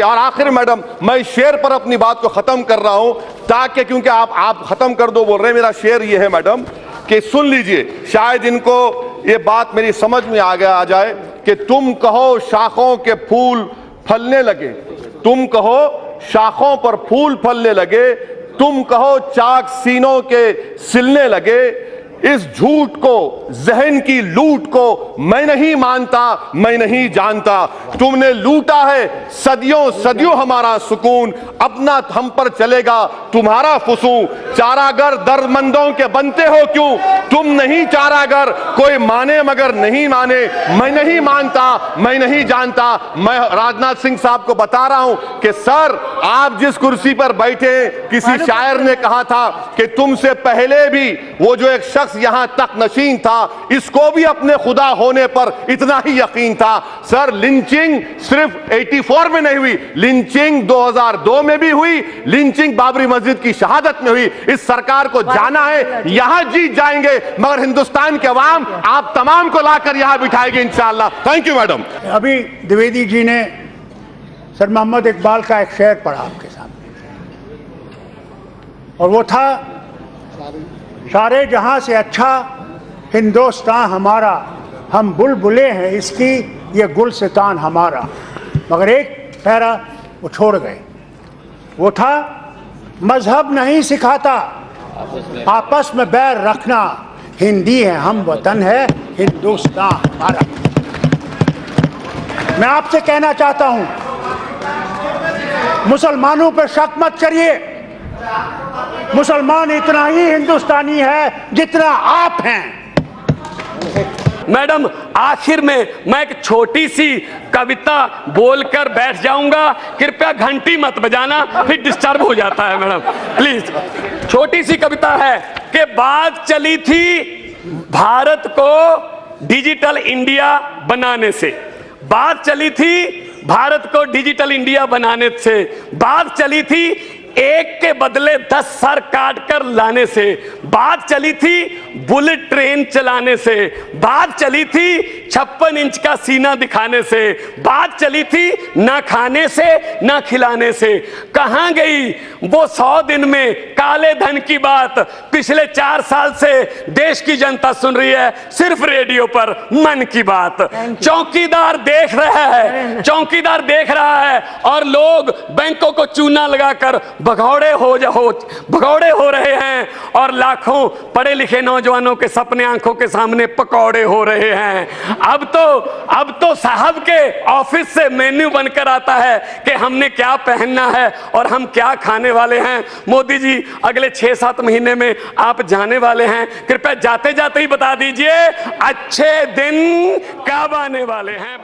और आखिर मैडम, मैं शेर पर अपनी बात को खत्म कर रहा हूं ताकि, क्योंकि आप खत्म कर दो बोल रहे हैं। मेरा शेर ये है मैडम कि सुन लीजिए, शायद इनको ये बात मेरी समझ में आ जाए कि तुम कहो शाखों के फूल फलने लगे, तुम कहो शाखों पर फूल फलने लगे, तुम कहो चाक सीनों के सिलने लगे। इस झूठ को, जहन की लूट को मैं नहीं मानता, मैं नहीं जानता। तुमने लूटा है सदियों सदियों हमारा सुकून, अपना हम पर चलेगा तुम्हारा फुसूं। चारागर दर्दमंदों के बनते हो क्यों, तुम नहीं चारागर, कोई माने मगर नहीं माने। मैं नहीं मानता, मैं नहीं जानता। मैं राजनाथ सिंह साहब को बता रहा हूं कि सर, आप जिस कुर्सी पर बैठे, किसी शायर ने कहा था कि तुमसे पहले भी वो जो एक शख्स यहां तक नशीन था, इसको भी अपने खुदा होने पर इतना ही यकीन था। सर, लिंचिंग सिर्फ 84 में नहीं हुई, लिंचिंग 2002 में भी हुई, लिंचिंग बाबरी मस्जिद की शहादत में हुई। इस सरकार को जाना है, यहां जीत जाएंगे, मगर हिंदुस्तान के अवाम आप तमाम को लाकर यहां बिठाएगी इंशाअल्लाह। Thank you madam. अभी द्विवेदी जी ने सर मोहम्मद इकबाल का एक शेर पढ़ा आपके सामने, और वो था, सारे जहां से अच्छा हिंदुस्तान हमारा, हम बुलबुले हैं इसकी, ये गुलसितान हमारा। मगर एक पैरा वो छोड़ गए, वो था, मजहब नहीं सिखाता आपस में बैर रखना, हिंदी है हम, वतन है हिंदुस्तान हमारा। मैं आपसे कहना चाहता हूं, मुसलमानों पर शक मत करिए, मुसलमान इतना ही हिंदुस्तानी है जितना आप हैं। मैडम, आखिर में मैं एक छोटी सी कविता बोलकर बैठ जाऊंगा, कृपया घंटी मत बजाना, फिर डिस्टर्ब हो जाता है मैडम, प्लीज। छोटी सी कविता है कि बात चली थी भारत को डिजिटल इंडिया बनाने से, बात चली थी भारत को डिजिटल इंडिया बनाने से, बात चली थी एक के बदले 10 सर काट कर लाने से, बात चली थी बुलेट ट्रेन चलाने से, बात चली थी 56 इंच का सीना दिखाने से, बात चली थी ना खाने से ना खिलाने से। कहां गई वो 100 दिन में काले धन की बात, पिछले 4 साल से देश की जनता सुन रही है सिर्फ रेडियो पर मन की बात। चौकीदार देख रहा है, चौकीदार देख रहा है, और लोग बैंकों को चूना लगाकर भगौड़े हो रहे हैं, और लाखों पढ़े लिखे नौजवानों के सपने आंखों के सामने पकौड़े हो रहे हैं। अब तो साहब के ऑफिस से मेन्यू बनकर आता है कि हमने क्या पहनना है और हम क्या खाने वाले हैं। मोदी जी, अगले 6-7 महीने में आप जाने वाले हैं, कृपया जाते जाते ही बता दीजिए अच्छे दिन कब आने वाले हैं।